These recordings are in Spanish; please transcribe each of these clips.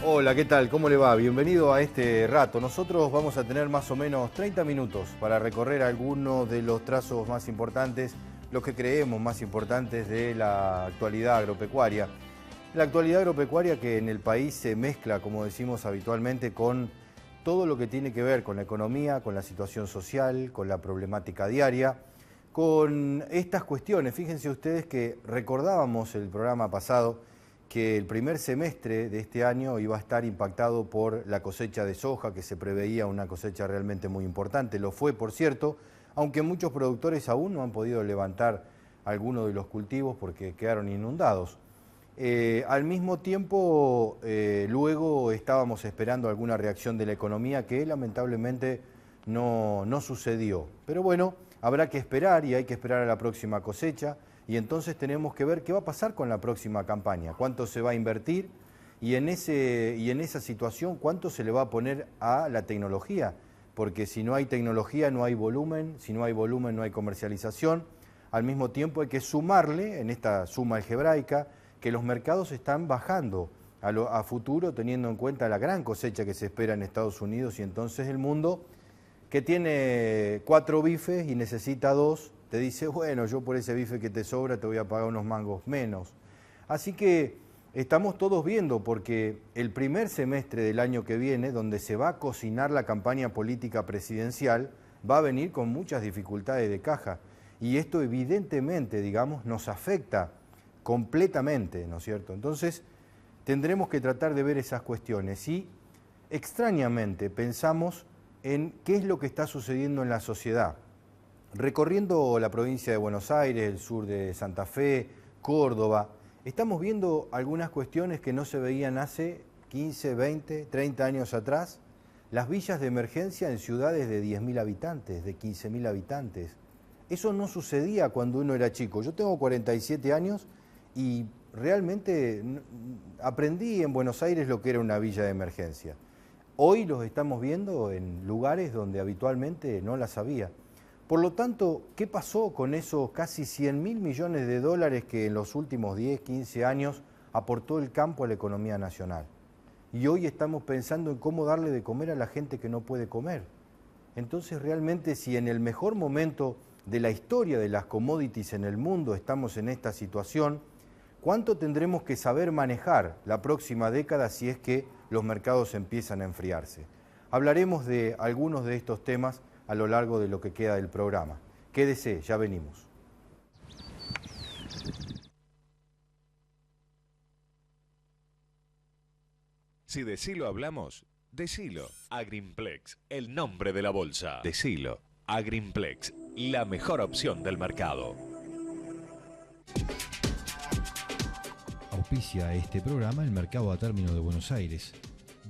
Hola, ¿qué tal? ¿Cómo le va? Bienvenido a este rato. Nosotros vamos a tener más o menos 30 minutos para recorrer algunos de los trazos más importantes, los que creemos más importantes de la actualidad agropecuaria. La actualidad agropecuaria que en el país se mezcla, como decimos habitualmente, con todo lo que tiene que ver con la economía, con la situación social, con la problemática diaria, con estas cuestiones. Fíjense ustedes que recordábamos el programa pasado que el primer semestre de este año iba a estar impactado por la cosecha de soja, que se preveía una cosecha realmente muy importante. Lo fue, por cierto, aunque muchos productores aún no han podido levantar algunos de los cultivos porque quedaron inundados. Al mismo tiempo, luego estábamos esperando alguna reacción de la economía que lamentablemente no sucedió. Pero bueno, habrá que esperar y hay que esperar a la próxima cosecha. Y entonces tenemos que ver qué va a pasar con la próxima campaña, cuánto se va a invertir y en esa situación cuánto se le va a poner a la tecnología, porque si no hay tecnología no hay volumen, si no hay volumen no hay comercialización. Al mismo tiempo hay que sumarle, en esta suma algebraica, que los mercados están bajando a futuro teniendo en cuenta la gran cosecha que se espera en Estados Unidos y entonces el mundo que tiene 4 bifes y necesita 2, te dice, bueno, yo por ese bife que te sobra te voy a pagar unos mangos menos. Así que estamos todos viendo, porque el primer semestre del año que viene, donde se va a cocinar la campaña política presidencial, va a venir con muchas dificultades de caja. Y esto evidentemente, digamos, nos afecta completamente, ¿no es cierto? Entonces, tendremos que tratar de ver esas cuestiones. Y extrañamente pensamos en qué es lo que está sucediendo en la sociedad. Recorriendo la provincia de Buenos Aires, el sur de Santa Fe, Córdoba, estamos viendo algunas cuestiones que no se veían hace 15, 20, 30 años atrás. Las villas de emergencia en ciudades de 10.000 habitantes, de 15.000 habitantes. Eso no sucedía cuando uno era chico. Yo tengo 47 años y realmente aprendí en Buenos Aires lo que era una villa de emergencia. Hoy los estamos viendo en lugares donde habitualmente no las había. Por lo tanto, ¿qué pasó con esos casi 100.000 millones de dólares que en los últimos 10, 15 años aportó el campo a la economía nacional? Y hoy estamos pensando en cómo darle de comer a la gente que no puede comer. Entonces, realmente, si en el mejor momento de la historia de las commodities en el mundo estamos en esta situación, ¿cuánto tendremos que saber manejar la próxima década si es que los mercados empiezan a enfriarse? Hablaremos de algunos de estos temas a lo largo de lo que queda del programa. Quédese, ya venimos. Si decilo hablamos, decilo. Agrimplex, el nombre de la bolsa. Decilo. Agrimplex, la mejor opción del mercado. Auspicia este programa el Mercado a Término de Buenos Aires.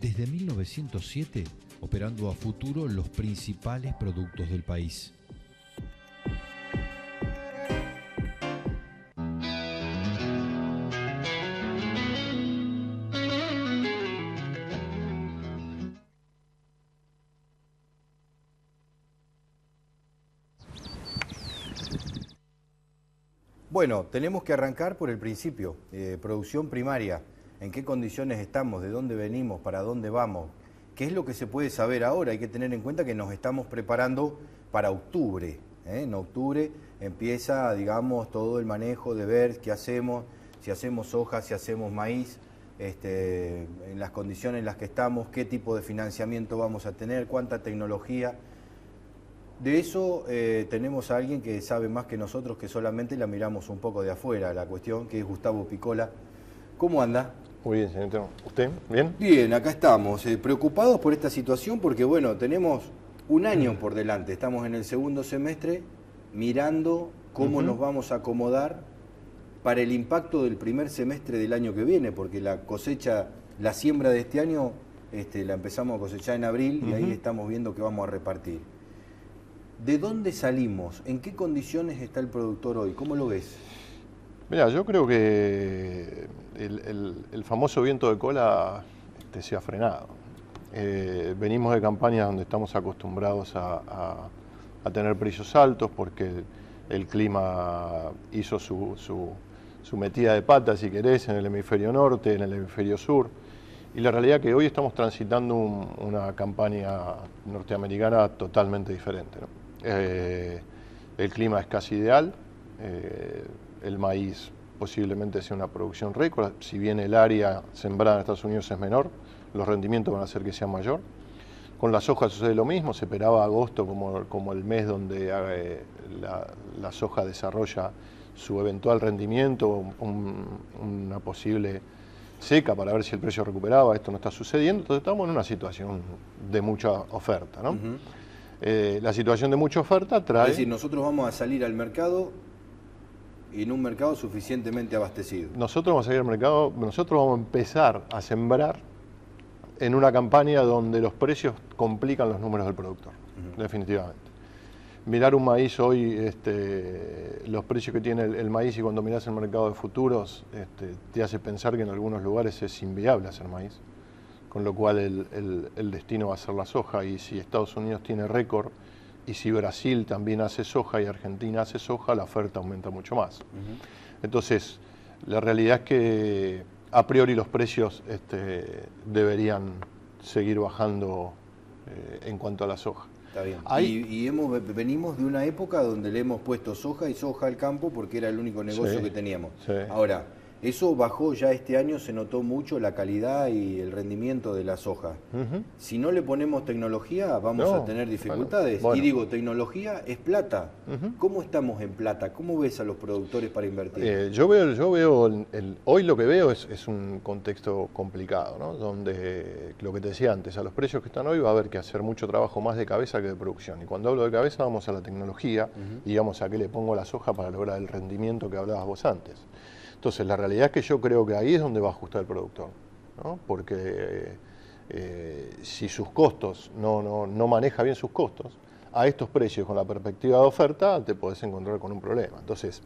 Desde 1907, operando a futuro los principales productos del país. Bueno, tenemos que arrancar por el principio, producción primaria. ¿En qué condiciones estamos? ¿De dónde venimos? ¿Para dónde vamos? ¿Qué es lo que se puede saber ahora? Hay que tener en cuenta que nos estamos preparando para octubre. En octubre empieza, digamos, todo el manejo de ver qué hacemos, si hacemos soja, si hacemos maíz, en las condiciones en las que estamos, qué tipo de financiamiento vamos a tener, cuánta tecnología. De eso tenemos a alguien que sabe más que nosotros, que solamente la miramos un poco de afuera, la cuestión, que es Gustavo Picola. ¿Cómo anda? Muy bien, señor. ¿Usted? ¿Bien? Bien, acá estamos, preocupados por esta situación porque, bueno, tenemos un año por delante, estamos en el segundo semestre mirando cómo nos vamos a acomodar para el impacto del primer semestre del año que viene, porque la cosecha, la siembra de este año, la empezamos a cosechar en abril y ahí estamos viendo que vamos a repartir. ¿De dónde salimos? ¿En qué condiciones está el productor hoy? ¿Cómo lo ves? Mira, yo creo que el famoso viento de cola se ha frenado. Venimos de campañas donde estamos acostumbrados a tener precios altos porque el clima hizo su metida de pata, si querés, en el hemisferio norte, en el hemisferio sur. Y la realidad es que hoy estamos transitando una campaña norteamericana totalmente diferente, ¿no? El clima es casi ideal, el maíz posiblemente sea una producción récord, si bien el área sembrada en Estados Unidos es menor, los rendimientos van a hacer que sea mayor. Con la soja sucede lo mismo, se esperaba agosto como el mes donde la soja desarrolla su eventual rendimiento, una posible seca para ver si el precio recuperaba. Esto no está sucediendo, entonces estamos en una situación de mucha oferta, ¿no? La situación de mucha oferta trae... Es decir, nosotros vamos a salir al mercado en un mercado suficientemente abastecido. Nosotros vamos a salir al mercado, nosotros vamos a empezar a sembrar en una campaña donde los precios complican los números del productor, definitivamente. Mirar un maíz hoy, los precios que tiene el maíz, y cuando miras el mercado de futuros, te hace pensar que en algunos lugares es inviable hacer maíz, con lo cual el destino va a ser la soja, y si Estados Unidos tiene récord, y si Brasil también hace soja y Argentina hace soja, la oferta aumenta mucho más. Entonces, la realidad es que a priori los precios deberían seguir bajando en cuanto a la soja. Está bien. Y venimos de una época donde le hemos puesto soja y soja al campo porque era el único negocio que teníamos. Sí. Ahora, eso bajó ya este año, se notó mucho la calidad y el rendimiento de la soja. Si no le ponemos tecnología, vamos a tener dificultades. Bueno. Y digo, tecnología es plata. ¿Cómo estamos en plata? ¿Cómo ves a los productores para invertir? Yo veo hoy lo que veo es un contexto complicado, ¿no? Donde, lo que te decía antes, a los precios que están hoy va a haber que hacer mucho trabajo más de cabeza que de producción. Y cuando hablo de cabeza vamos a la tecnología y vamos a qué le pongo la soja para lograr el rendimiento que hablabas vos antes. Entonces, la realidad es que yo creo que ahí es donde va a ajustar el productor, ¿no? Porque si sus costos, no maneja bien sus costos, a estos precios con la perspectiva de oferta te podés encontrar con un problema. Entonces,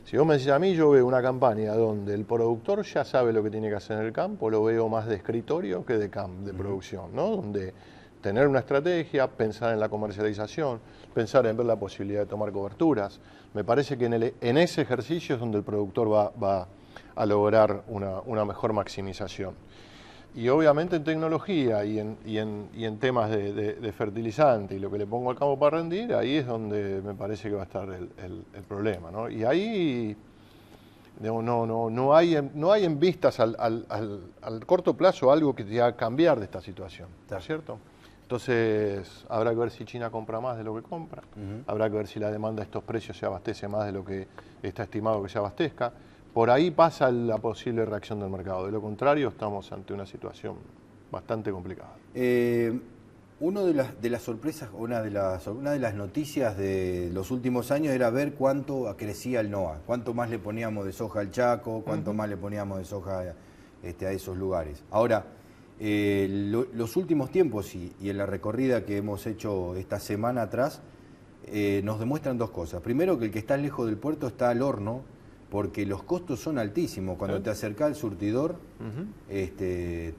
si vos me decís a mí, yo veo una campaña donde el productor ya sabe lo que tiene que hacer en el campo, lo veo más de escritorio que de producción, ¿no? Donde tener una estrategia, pensar en la comercialización, pensar en ver la posibilidad de tomar coberturas. Me parece que en ese ejercicio es donde el productor va a lograr una mejor maximización. Y obviamente en tecnología y en temas de fertilizante y lo que le pongo al campo para rendir, ahí es donde me parece que va a estar el problema, ¿no? Y ahí no hay en vistas al corto plazo algo que te haga cambiar de esta situación, ¿no es cierto? Entonces, habrá que ver si China compra más de lo que compra, habrá que ver si la demanda de estos precios se abastece más de lo que está estimado que se abastezca. Por ahí pasa la posible reacción del mercado, de lo contrario estamos ante una situación bastante complicada. Una de las sorpresas, una de las noticias de los últimos años era ver cuánto crecía el NOA, cuánto más le poníamos de soja al Chaco, cuánto más le poníamos de soja a esos lugares. Ahora, los últimos tiempos y en la recorrida que hemos hecho esta semana atrás, nos demuestran dos cosas. Primero, que el que está lejos del puerto está al horno, porque los costos son altísimos. Cuando te acercás al surtidor, te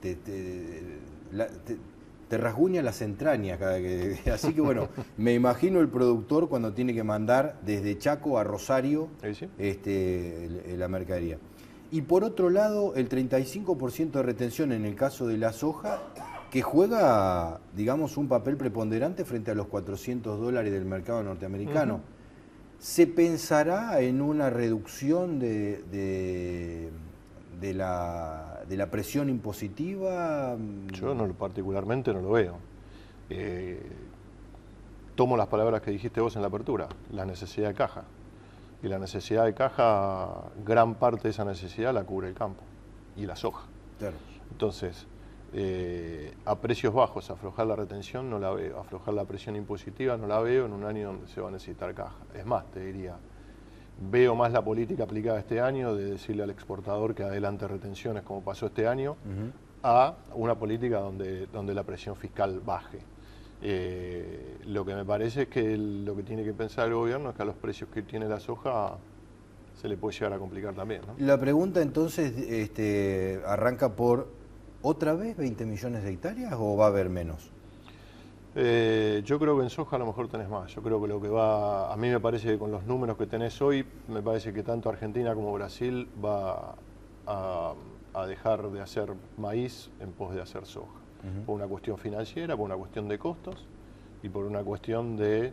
rasguña las entrañas cada que... Así que bueno, me imagino el productor cuando tiene que mandar desde Chaco a Rosario la mercadería. Y por otro lado, el 35% de retención en el caso de la soja, que juega, digamos, un papel preponderante frente a los $400 del mercado norteamericano. ¿Se pensará en una reducción de la presión impositiva? Yo particularmente no lo veo. Tomo las palabras que dijiste vos en la apertura, la necesidad de caja. Y la necesidad de caja, gran parte de esa necesidad la cubre el campo y la soja. Claro. Entonces, a precios bajos, aflojar la retención no la veo, aflojar la presión impositiva no la veo en un año donde se va a necesitar caja. Es más, te diría, veo más la política aplicada este año de decirle al exportador que adelante retenciones como pasó este año, a una política donde la presión fiscal baje. Lo que me parece es que lo que tiene que pensar el gobierno es que a los precios que tiene la soja se le puede llegar a complicar también, ¿no? La pregunta entonces arranca por, ¿otra vez 20 millones de hectáreas o va a haber menos? Yo creo que en soja a lo mejor tenés más. Yo creo que lo que va, a mí me parece que con los números que tenés hoy, me parece que tanto Argentina como Brasil va a a dejar de hacer maíz en pos de hacer soja. Por una cuestión financiera, por una cuestión de costos y por una cuestión de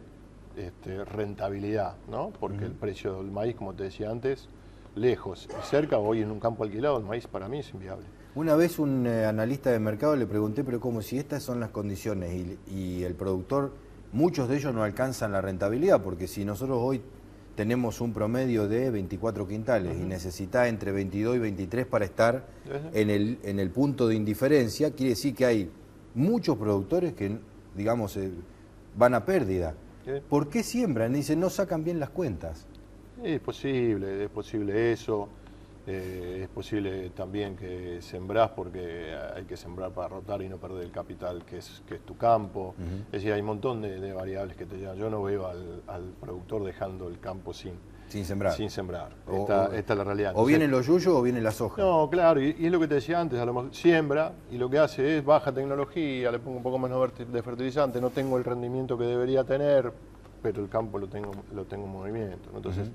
rentabilidad, ¿no? Porque el precio del maíz, como te decía antes, lejos y cerca, hoy en un campo alquilado, el maíz para mí es inviable. Una vez un analista de mercado le pregunté, pero como si estas son las condiciones y el productor, muchos de ellos no alcanzan la rentabilidad, porque si nosotros hoy tenemos un promedio de 24 quintales y necesita entre 22 y 23 para estar en el punto de indiferencia, quiere decir que hay muchos productores que, digamos, van a pérdida. ¿Por qué siembran? Dicen, no sacan bien las cuentas. Es posible eso. Es posible también que sembrás porque hay que sembrar para rotar y no perder el capital que es tu campo. Es decir, hay un montón de variables que te llevan. Yo no veo al productor dejando el campo sin sembrar. Esta es la realidad. O vienen los yuyos o viene la soja. No, claro, y es lo que te decía antes, a lo mejor siembra y lo que hace es baja tecnología, le pongo un poco menos de fertilizante, no tengo el rendimiento que debería tener, pero el campo lo tengo en movimiento, ¿no? Entonces,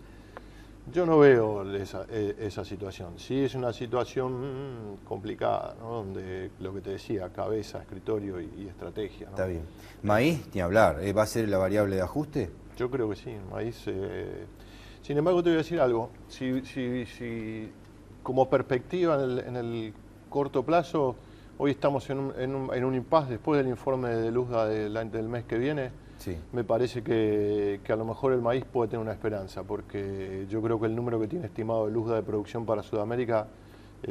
yo no veo esa situación. Sí es una situación complicada, ¿no? Donde lo que te decía, cabeza, escritorio y estrategia, ¿no? Está bien. Maíz, ni hablar, ¿va a ser la variable de ajuste? Yo creo que sí, maíz. Sin embargo, te voy a decir algo. Si como perspectiva en el corto plazo, hoy estamos en un impasse después del informe de Luzda del mes que viene. Sí. Me parece que a lo mejor el maíz puede tener una esperanza, porque yo creo que el número que tiene estimado de Luzda de producción para Sudamérica,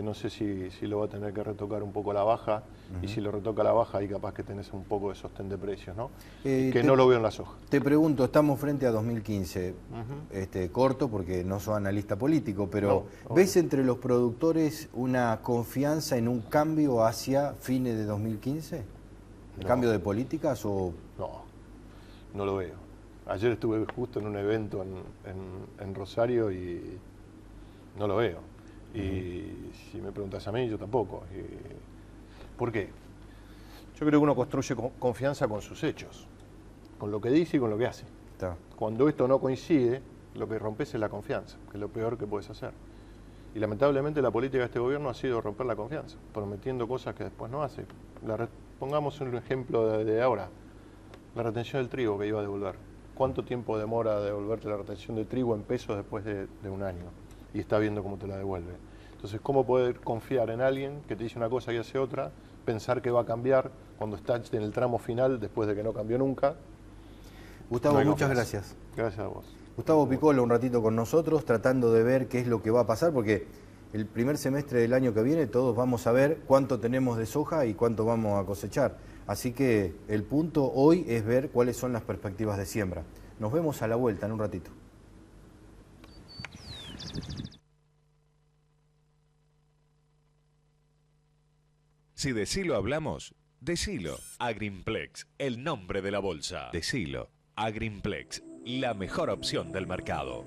no sé si lo va a tener que retocar un poco a la baja, y si lo retoca a la baja, ahí capaz que tenés un poco de sostén de precios, ¿no? Que no lo veo en la soja. Te pregunto, estamos frente a 2015, corto porque no soy analista político, pero no, ¿ves entre los productores una confianza en un cambio hacia fines de 2015? ¿El cambio de políticas o...? No lo veo. Ayer estuve justo en un evento en Rosario y no lo veo. Y si me preguntas a mí, yo tampoco. ¿Por qué? Yo creo que uno construye confianza con sus hechos, con lo que dice y con lo que hace. Cuando esto no coincide, lo que rompes es la confianza, que es lo peor que puedes hacer. Y lamentablemente la política de este gobierno ha sido romper la confianza, prometiendo cosas que después no hace. Pongamos un ejemplo de ahora. La retención del trigo que iba a devolver. ¿Cuánto tiempo demora devolverte la retención de trigo en pesos después de un año? Y está viendo cómo te la devuelve. Entonces, ¿cómo poder confiar en alguien que te dice una cosa y hace otra? Pensar que va a cambiar cuando estás en el tramo final después de que no cambió nunca. Gustavo, muchas gracias. Gracias a vos. Gustavo Picolo, un ratito con nosotros, tratando de ver qué es lo que va a pasar, porque el primer semestre del año que viene todos vamos a ver cuánto tenemos de soja y cuánto vamos a cosechar. Así que el punto hoy es ver cuáles son las perspectivas de siembra. Nos vemos a la vuelta en un ratito. Si decilo hablamos, decilo. Agrimplex, el nombre de la bolsa. Decilo. Agrimplex, la mejor opción del mercado.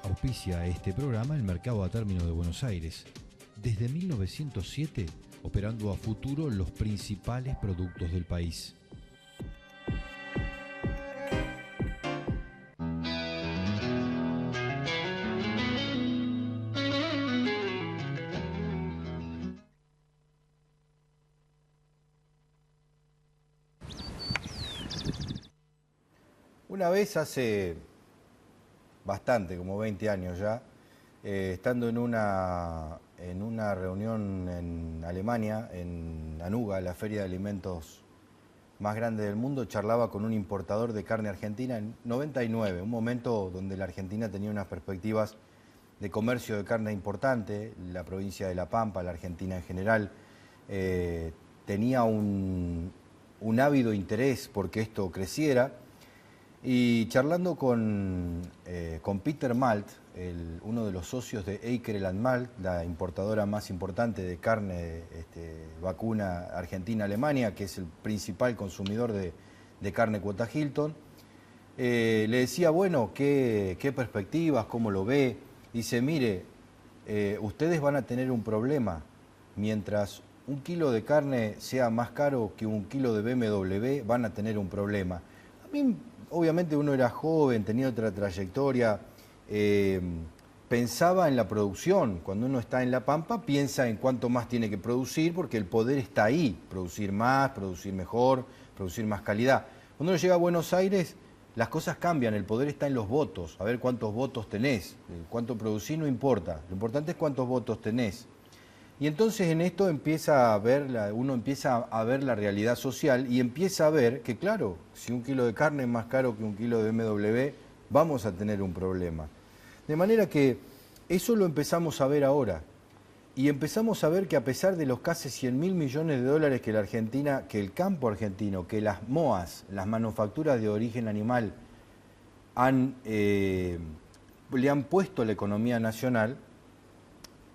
Auspicia este programa el Mercado a Término de Buenos Aires. Desde 1907, operando a futuro los principales productos del país. Una vez hace bastante, como 20 años ya, estando en una reunión en Alemania, en Anuga, la feria de alimentos más grande del mundo, charlaba con un importador de carne argentina en 99, un momento donde la Argentina tenía unas perspectivas de comercio de carne importante, la provincia de La Pampa, la Argentina en general, tenía un ávido interés porque esto creciera. Y charlando con Peter Malt, uno de los socios de Eikereland Malt, la importadora más importante de carne vacuna Argentina-Alemania, que es el principal consumidor de carne cuota Hilton, le decía, bueno, ¿qué perspectivas, cómo lo ve? Dice, mire, ustedes van a tener un problema mientras un kilo de carne sea más caro que un kilo de BMW, van a tener un problema. A mí, obviamente uno era joven, tenía otra trayectoria, pensaba en la producción. Cuando uno está en La Pampa, piensa en cuánto más tiene que producir, porque el poder está ahí. Producir más, producir mejor, producir más calidad. Cuando uno llega a Buenos Aires, las cosas cambian, el poder está en los votos. A ver cuántos votos tenés. Cuánto producir no importa. Lo importante es cuántos votos tenés. Y entonces en esto uno empieza a ver la realidad social y empieza a ver que, claro, si un kilo de carne es más caro que un kilo de BMW, vamos a tener un problema. De manera que eso lo empezamos a ver ahora. Y empezamos a ver que a pesar de los casi 100.000 millones de dólares que la Argentina, que el campo argentino, que las MOAs, las manufacturas de origen animal, le han puesto a la economía nacional,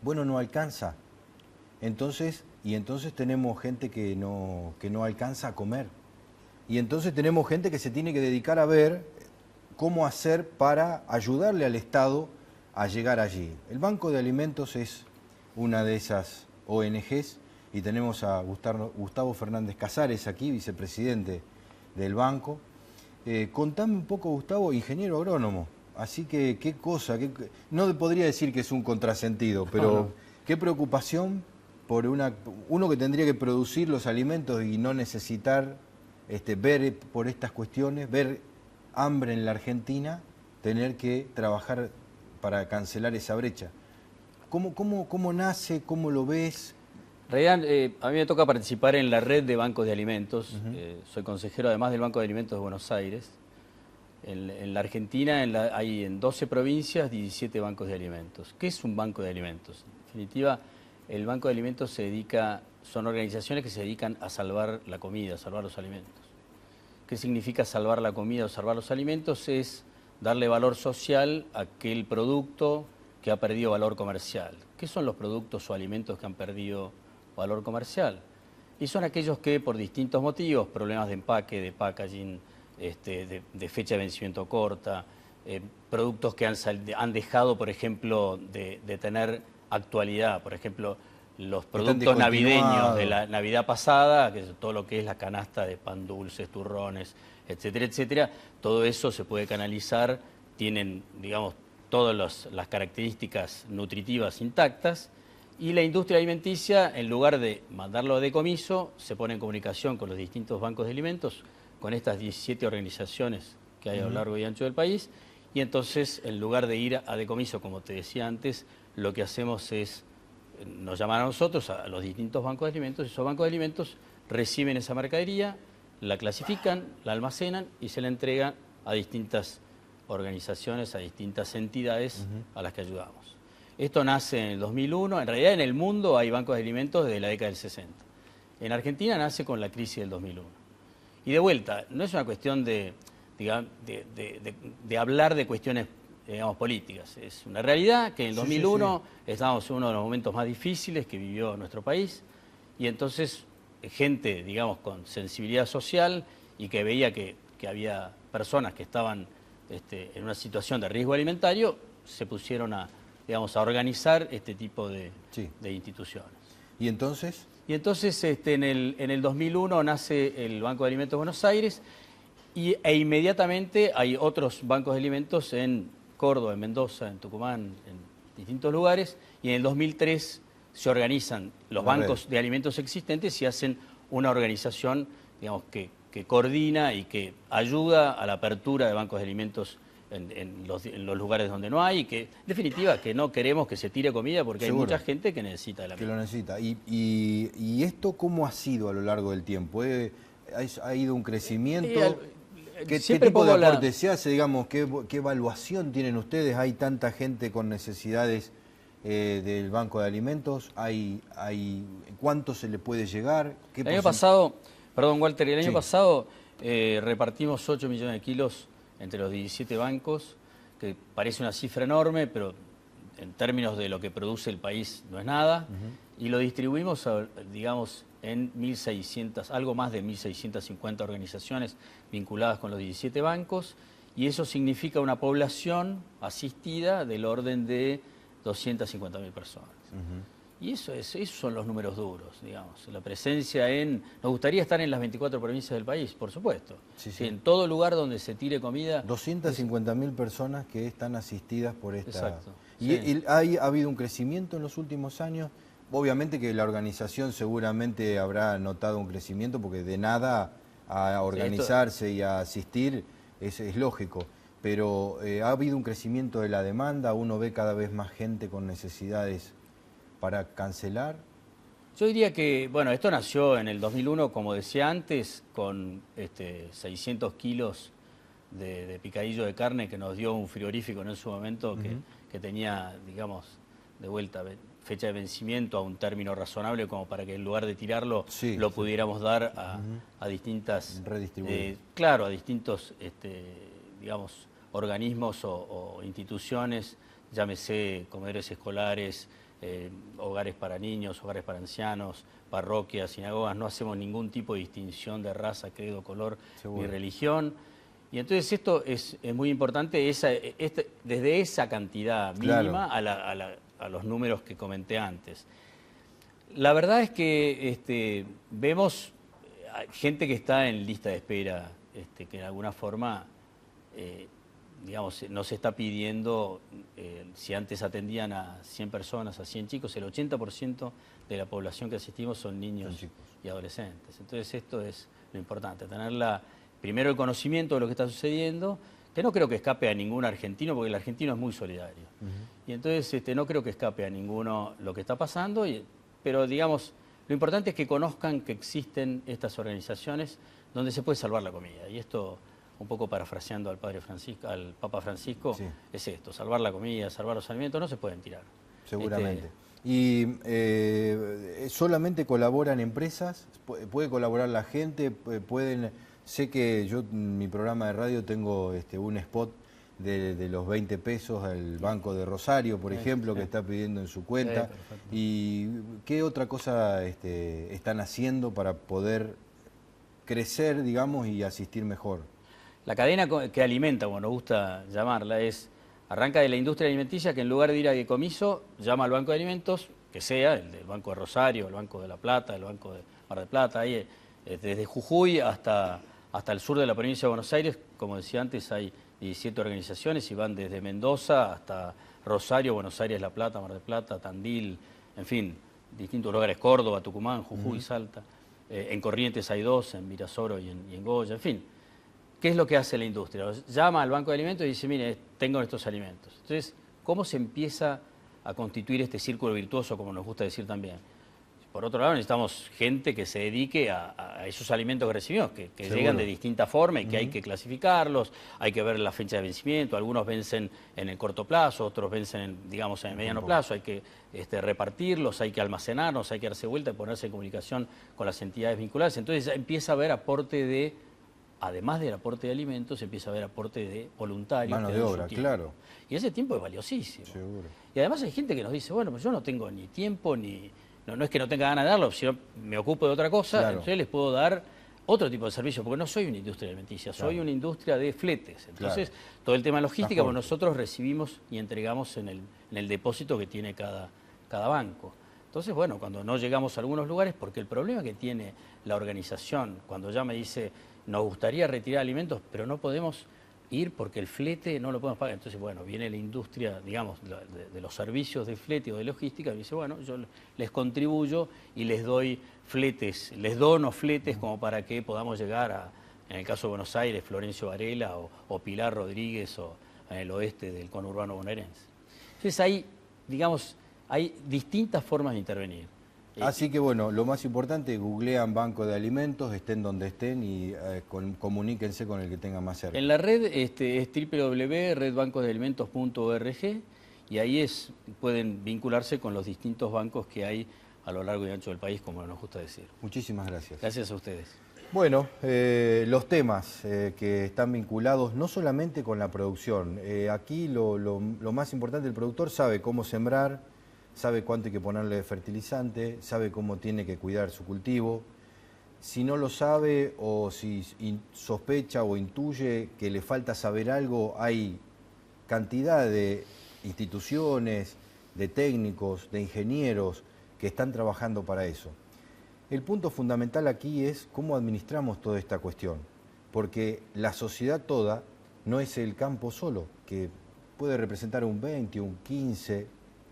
bueno, no alcanza. Entonces tenemos gente que no alcanza a comer. Y entonces tenemos gente que se tiene que dedicar a ver cómo hacer para ayudarle al Estado a llegar allí. El Banco de Alimentos es una de esas ONGs y tenemos a Gustavo Fernández Casares aquí, vicepresidente del banco. Contame un poco, Gustavo, ingeniero agrónomo, así que qué cosa, no podría decir que es un contrasentido, pero qué preocupación por uno que tendría que producir los alimentos y no necesitar ver por estas cuestiones, ver hambre en la Argentina, tener que trabajar para cancelar esa brecha. ¿Cómo nace? ¿Cómo lo ves? En realidad, a mí me toca participar en la red de bancos de alimentos. Soy consejero además del Banco de Alimentos de Buenos Aires. En la Argentina hay en 12 provincias 17 bancos de alimentos. ¿Qué es un banco de alimentos? En definitiva, el Banco de Alimentos son organizaciones que se dedican a salvar la comida, a salvar los alimentos. ¿Qué significa salvar la comida o salvar los alimentos? Es darle valor social a aquel producto que ha perdido valor comercial. ¿Qué son los productos o alimentos que han perdido valor comercial? Y son aquellos que por distintos motivos, problemas de empaque, de packaging, de fecha de vencimiento corta, productos que han dejado, por ejemplo, de tener actualidad. Por ejemplo, los productos navideños de la Navidad pasada, que es todo lo que es la canasta de pan dulces, turrones, etcétera, etcétera, todo eso se puede canalizar, tienen, digamos, todas las características nutritivas intactas, y la industria alimenticia, en lugar de mandarlo a decomiso, se pone en comunicación con los distintos bancos de alimentos, con estas 17 organizaciones que hay a lo largo y ancho del país, y entonces, en lugar de ir a decomiso, como te decía antes, lo que hacemos es, nos llaman a nosotros, a los distintos bancos de alimentos, y esos bancos de alimentos reciben esa mercadería, la clasifican, la almacenan y se la entregan a distintas organizaciones, a distintas entidades a las que ayudamos. Esto nace en el 2001, en realidad en el mundo hay bancos de alimentos desde la década del 60. En Argentina nace con la crisis del 2001. Y de vuelta, no es una cuestión de hablar de cuestiones, digamos, políticas. Es una realidad que en el 2001 estábamos en uno de los momentos más difíciles que vivió nuestro país, y entonces gente, digamos, con sensibilidad social y que veía que había personas que estaban en una situación de riesgo alimentario, se pusieron a organizar este tipo de instituciones. ¿Y entonces? Y entonces en el 2001 nace el Banco de Alimentos de Buenos Aires e inmediatamente hay otros bancos de alimentos en Córdoba, en Mendoza, en Tucumán, en distintos lugares, y en el 2003 se organizan los bancos de alimentos existentes y hacen una organización, digamos, que coordina y que ayuda a la apertura de bancos de alimentos en los lugares donde no hay, y que, en definitiva, que no queremos que se tire comida porque hay mucha gente que necesita de la comida. Que lo necesita. ¿Y esto cómo ha sido a lo largo del tiempo? ¿Ha ido un crecimiento? ¿Qué tipo de aporte se hace? Digamos, ¿qué evaluación tienen ustedes? ¿Hay tanta gente con necesidades del Banco de Alimentos? ¿Cuánto se le puede llegar? El año pasado, perdón, Walter, el año pasado repartimos 8 millones de kilos entre los 17 bancos, que parece una cifra enorme, pero en términos de lo que produce el país no es nada, y lo distribuimos, digamos, en 1.600, algo más de 1.650 organizaciones vinculadas con los 17 bancos, y eso significa una población asistida del orden de 250.000 personas. Y esos son los números duros, digamos. La presencia nos gustaría estar en las 24 provincias del país, por supuesto. Sí, Sí, sí. en todo lugar donde se tire comida. 250.000 personas que están asistidas por esta... Exacto, Y, sí. ha habido un crecimiento en los últimos años. Obviamente que la organización seguramente habrá notado un crecimiento porque de nada a organizarse y a asistir es lógico. Pero ha habido un crecimiento de la demanda, uno ve cada vez más gente con necesidades para cancelar. Yo diría que, bueno, esto nació en el 2001, como decía antes, con 600 kilos de picadillo de carne que nos dio un frigorífico en su momento que tenía, digamos, de vuelta fecha de vencimiento a un término razonable como para que en lugar de tirarlo lo pudiéramos dar a distintas... Redistribuir. Claro, a distintos, digamos, organismos o instituciones, llámese comedores escolares, hogares para niños, hogares para ancianos, parroquias, sinagogas. No hacemos ningún tipo de distinción de raza, credo, color ni religión. Y entonces esto es muy importante, desde esa cantidad mínima a los números que comenté antes. La verdad es que vemos gente que está en lista de espera, que de alguna forma, digamos, nos está pidiendo, si antes atendían a 100 personas, a 100 chicos, el 80% de la población que asistimos son niños y adolescentes. Entonces esto es lo importante, tener primero el conocimiento de lo que está sucediendo, que no creo que escape a ningún argentino, porque el argentino es muy solidario. Y entonces no creo que escape a ninguno lo que está pasando, pero digamos, lo importante es que conozcan que existen estas organizaciones donde se puede salvar la comida. Y esto, un poco parafraseando al Papa Francisco, es esto: salvar la comida, salvar los alimentos, no se pueden tirar. Seguramente. ¿Y solamente colaboran empresas? ¿Puede colaborar la gente? Sé que yo en mi programa de radio tengo un spot de los 20 pesos al Banco de Rosario, por ejemplo, que está pidiendo en su cuenta. ¿Y qué otra cosa están haciendo para poder crecer, digamos, y asistir mejor? La cadena que alimenta, como nos gusta llamarla, arranca de la industria alimenticia, que en lugar de ir a decomiso, llama al Banco de Alimentos, que sea el del Banco de Rosario, el Banco de La Plata, el Banco de Mar del Plata, ahí, desde Jujuy hasta el sur de la provincia de Buenos Aires. Como decía antes, hay 17 organizaciones y van desde Mendoza hasta Rosario, Buenos Aires, La Plata, Mar del Plata, Tandil, en fin, distintos lugares, Córdoba, Tucumán, Jujuy, Salta. En Corrientes hay 2, en Virasoro y en Goya, en fin. ¿Qué es lo que hace la industria? Llama al Banco de Alimentos y dice, mire, tengo estos alimentos. Entonces, ¿cómo se empieza a constituir este círculo virtuoso, como nos gusta decir también? Por otro lado, necesitamos gente que se dedique a esos alimentos que recibimos, que llegan de distinta forma y que hay que clasificarlos, hay que ver la fecha de vencimiento. Algunos vencen en el corto plazo, otros vencen, digamos, en el mediano plazo. Hay que repartirlos, hay que almacenarlos, hay que darse vuelta y ponerse en comunicación con las entidades vinculadas. Entonces ya empieza a haber aporte además del aporte de alimentos, empieza a haber aporte de voluntarios. Mano de obra, claro. Y ese tiempo es valiosísimo. Seguro. Y además hay gente que nos dice, bueno, pues yo no tengo ni tiempo, no es que no tenga ganas de darlo, sino me ocupo de otra cosa, entonces les puedo dar otro tipo de servicio, porque no soy una industria alimenticia, soy una industria de fletes. Entonces, todo el tema logística, pues nosotros recibimos y entregamos en el depósito que tiene cada banco. Entonces, bueno, cuando no llegamos a algunos lugares, porque el problema que tiene la organización, cuando ya me dice, nos gustaría retirar alimentos, pero no podemos ir porque el flete no lo podemos pagar. Entonces, bueno, viene la industria, digamos, de los servicios de flete o de logística, y dice, bueno, yo les contribuyo y les doy fletes, les dono fletes como para que podamos llegar en el caso de Buenos Aires, Florencio Varela o Pilar Rodríguez, o en el oeste del conurbano bonaerense. Entonces, ahí, digamos, hay distintas formas de intervenir. Así que bueno, lo más importante, googlean Banco de Alimentos, estén donde estén y comuníquense con el que tenga más cerca. En la red es www.redbancosdealimentos.org y ahí pueden vincularse con los distintos bancos que hay a lo largo y ancho del país, como nos gusta decir. Muchísimas gracias. Gracias a ustedes. Bueno, los temas que están vinculados no solamente con la producción. Aquí lo más importante, el productor sabe cómo sembrar, sabe cuánto hay que ponerle de fertilizante, sabe cómo tiene que cuidar su cultivo. Si no lo sabe o si sospecha o intuye que le falta saber algo, hay cantidad de instituciones, de técnicos, de ingenieros que están trabajando para eso. El punto fundamental aquí es cómo administramos toda esta cuestión, porque la sociedad toda no es el campo solo, que puede representar un 20, un 15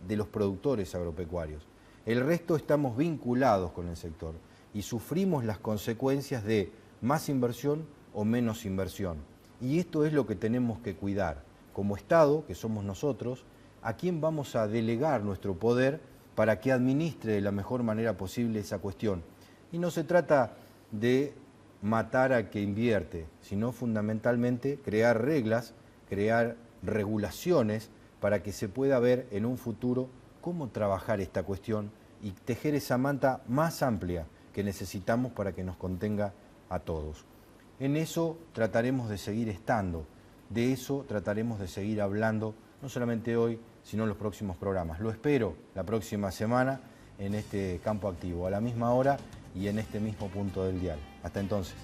de los productores agropecuarios. El resto estamos vinculados con el sector y sufrimos las consecuencias de más inversión o menos inversión. Y esto es lo que tenemos que cuidar. Como Estado, que somos nosotros, ¿a quién vamos a delegar nuestro poder para que administre de la mejor manera posible esa cuestión? Y no se trata de matar al que invierte, sino fundamentalmente crear reglas, crear regulaciones para que se pueda ver en un futuro cómo trabajar esta cuestión y tejer esa manta más amplia que necesitamos para que nos contenga a todos. En eso trataremos de seguir estando, de eso trataremos de seguir hablando, no solamente hoy, sino en los próximos programas. Lo espero la próxima semana en este Campo Activo, a la misma hora y en este mismo punto del dial. Hasta entonces.